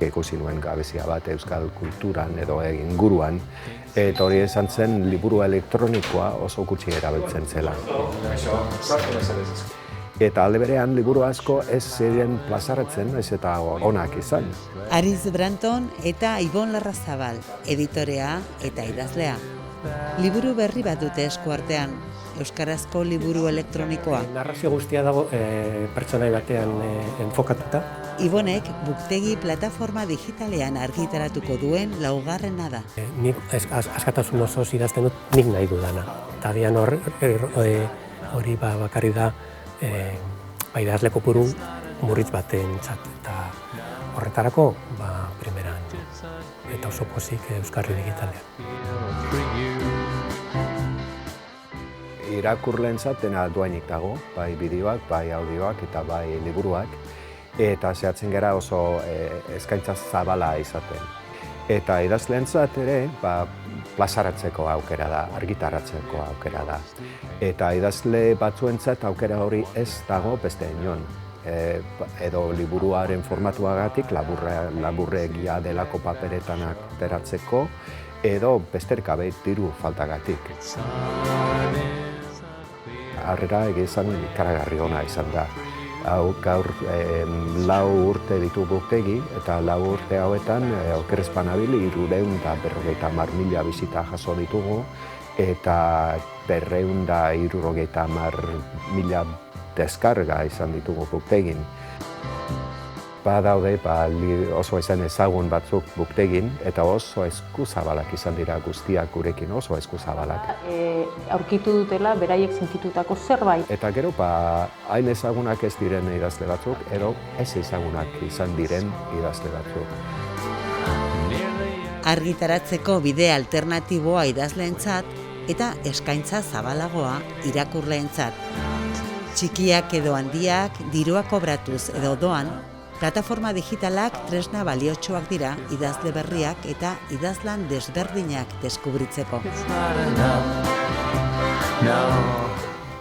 ikusi nuen gabezia bat euskal kulturan edo inguruan, eta hori esan zen liburu elektronikoa oso gutxi erabiltzen zela. Eta alde berean liburu asko ez ziren plazaratzen, ez eta onak izan. Aritz Branton eta Ibon Larrazabal, editorea eta idazlea. Liburu berri bat dute eskuartean, euskarazko liburu elektronikoa. Narrazio guztia dago pertsonai batean enfokatuta. Ibonek buktegi plataforma digitalean argitaratuko duen laugarrena da. Nik askatasun osoz idazten dut nik nahi dudana. Eta dian hori bakarri da idazle kopuru murritz batentzat. Eta horretarako primeran eta oso pozik euskarri digitalean. Irakurleentzat dena doainik dago, bai bideoak, bai audioak eta bai liburuak, eta zehatzen gara oso eskaintza zabala izaten. Eta idazleentzat ere plazaratzeko aukera da, argitaratzeko aukera da. Eta idazle batzuentzat aukera hori ez dago beste inon. Edo liburuaren formatuagatik laburregia delako paperetan ateratzeko, edo besterik gabe diru faltagatik. Harrera egizan ikaragarri ona izan da. Gaur 4 urte ditu buktegi, eta 4 urte hauetan oker ez banabil 350.000 bizita jaso ditugu, eta 270.000 deskarga izan ditugu buktegin. Badaude oso izan ezagun batzuk buktegin, eta oso eskuzabalak izan dira guztiak gurekin, oso eskuzabalak. Aurkitu dutela beraiek sentitutako zerbait. Eta gero, hain ezagunak ez diren idazle batzuk, edo ez ezagunak izan diren idazle batzuk. Argitaratzeko bide alternatiboa idazleentzat eta eskaintza zabalagoa irakurleentzat. Txikiak edo handiak, dirua kobratuz edo doan, plataforma digitalak tresna baliotsuak dira idazle berriak eta idazlan desberdinak deskubritzeko.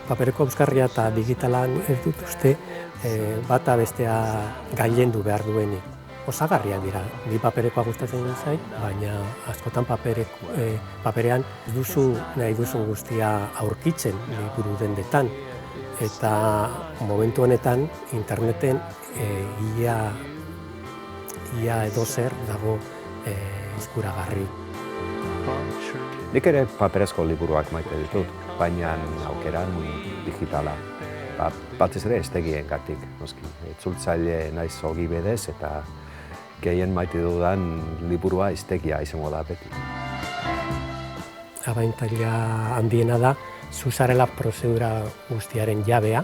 Papereko euskarria eta digitalan ez dut uste bata bestea gailendu behar duenik. Osagarriak dira, ni paperekoa gustatzen zait, baina askotan paperean ez duzu nahi duzun guztia aurkitzen liburu dendetan. Eta momentu honetan interneten ia edozer dago eskuragarri. Nik ere paperezko liburuak maite ditut, baina aukeran digitala. Batez ere estegiengatik, noski. Itzultzaile naiz ogi bedez eta gehien maite dudan liburua estegia izango da beti. Abantaila handiena da, zuzarela prozedura guztiaren jabea,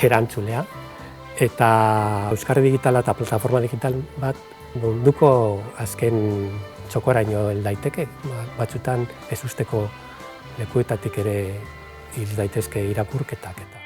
erantzulea, eta euskarri digitala eta plataforma digital bat munduko azken txokoraino hel daiteke, batzutan ez usteko lekuetatik ere hil daitezke irakurketak eta